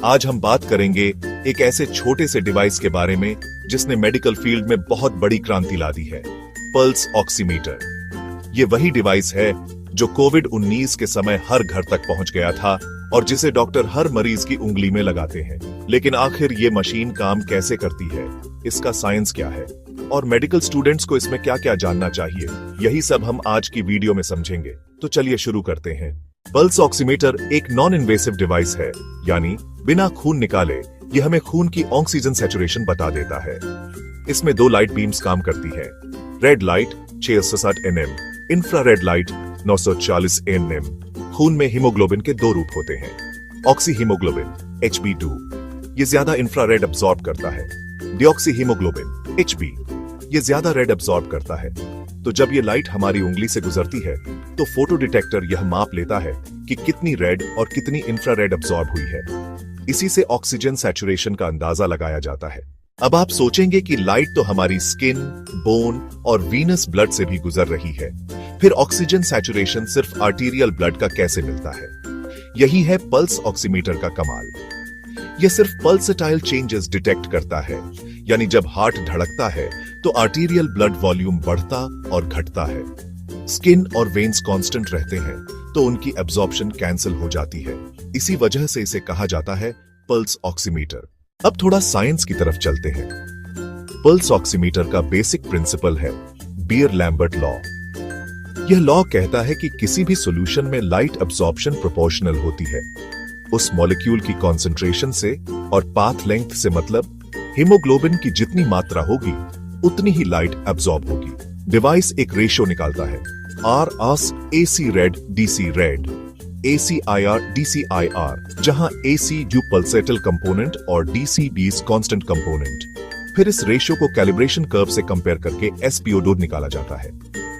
आज हम बात करेंगे एक ऐसे छोटे से डिवाइस के बारे में जिसने मेडिकल फील्ड में बहुत बड़ी क्रांति ला दी है, पल्स ऑक्सीमीटर। ये वही डिवाइस है जो कोविड-19 के समय हर घर तक पहुंच गया था और जिसे डॉक्टर हर मरीज की उंगली में लगाते हैं। लेकिन आखिर ये मशीन काम कैसे करती है, इसका साइंस क्या है और मेडिकल स्टूडेंट्स को इसमें क्या क्या जानना चाहिए, यही सब हम आज की वीडियो में समझेंगे। तो चलिए शुरू करते हैं। पल्स ऑक्सीमीटर एक नॉन इन्वेसिव डिवाइस है, यानी बिना खून निकाले ये हमें खून की ऑक्सीजन सैचुरेशन बता देता है। इसमें 2 लाइट बीम्स काम करती है। Red light 660 nm, infrared light 940 nm। खून में हीमोग्लोबिन के 2 रूप होते हैं, ऑक्सी हीमोग्लोबिन HB2, ये ज्यादा इंफ्रारेड अब्सॉर्ब करता है, डिऑक्सी हीमोग्लोबिन HB, ये ज्यादा रेड अब्सॉर्ब करता है। तो जब ये लाइट हमारी उंगली से गुजरती है तो फोटो डिटेक्टर यह माप लेता है कि कितनी रेड और कितनी इंफ्रारेड अब्सॉर्ब हुई है। इसी से ऑक्सीजन सैचुरेशन का अंदाजा लगाया जाता है। अब आप सोचेंगे कि लाइट तो हमारी स्किन, बोन और वीनस ब्लड से भी गुजर रही है, फिर ऑक्सीजन सैचुरेशन सिर्फ आर्टीरियल ब्लड का कैसे मिलता है? यही है पल्स ऑक्सीमीटर का कमाल। यह सिर्फ पल्सेटाइल चेंजेस डिटेक्ट करता है, यानी जब हार्ट धड़कता है तो आर्टीरियल ब्लड वॉल्यूम बढ़ता और घटता है। स्किन और वेन्स कांस्टेंट रहते हैं तो उनकी एब्जॉर्प्शन कैंसिल हो जाती है। इसी वजह से इसे कहा जाता है पल्स ऑक्सीमीटर। अब थोड़ा साइंस की तरफ चलते हैं। पल्स ऑक्सीमीटर का बेसिक प्रिंसिपल है बीयर-लैम्बर्ट लॉ। यह लॉ कहता है कि किसी भी सॉल्यूशन में लाइट एब्जॉर्प्शन प्रोपोर्शनल होती है उस मॉलिक्यूल की कॉन्सेंट्रेशन से, और पाथ लेंथ से मतलब हीमोग्लोबिन की जितनी मात्रा होगी उतनी ही लाइट एब्जॉर्ब होगी। डिवाइस एक रेशियो निकालता है, RS AC red DC red, ACIR DCIR, जहां AC ड्यू पल्सेटल कंपोनेंट और DC डीज कांस्टेंट कंपोनेंट। फिर इस रेशियो को कैलिब्रेशन कर्व से कंपेयर करके SpO2 निकाला जाता है।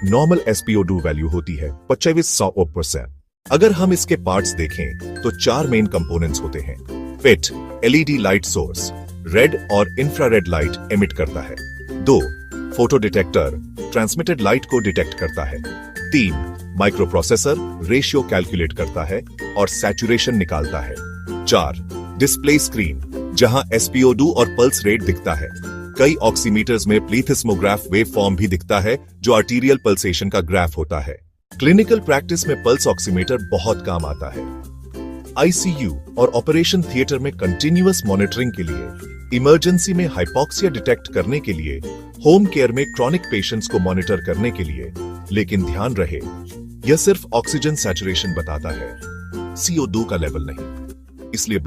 नॉर्मल SpO2 वैल्यू होती है 2500%। अगर हम इसके पार्ट्स देखें तो 4 मेन कंपोनेंट्स होते हैं। पिट LED लाइट सोर्स, रेड और इंफ्रारेड लाइट एमिट करता है। 2 फोटो डिटेक्टर, ट्रांसमिटेड लाइट को डिटेक्ट करता है। 3 माइक्रो प्रोसेसर, रेशियो कैलकुलेट करता है और सैचुरेशन निकालता है। 4 डिस्प्ले स्क्रीन, जहां SpO2 और पल्स रेट दिखता है। कई ऑक्सीमीटर्स में प्लीथिस्मोग्राफ वेव फॉर्म भी दिखता है जो आर्टीरियल पल्सेशन का ग्राफ होता है। क्लिनिकल प्रैक्टिस में पल्स ऑक्सीमीटर बहुत काम आता है। ICU और ऑपरेशन थिएटर में कंटिन्यूअस मॉनिटरिंग के लिए, इमरजेंसी में हाइपोक्सिया डिटेक्ट करने के लिए, होम केयर में क्रॉनिक पेशेंट्स को मॉनिटर करने के लिए। लेकिन ध्यान रहे, यह सिर्फ ऑक्सीजन सैचुरेशन बताता है, CO2 का लेवल नहीं। इसलिए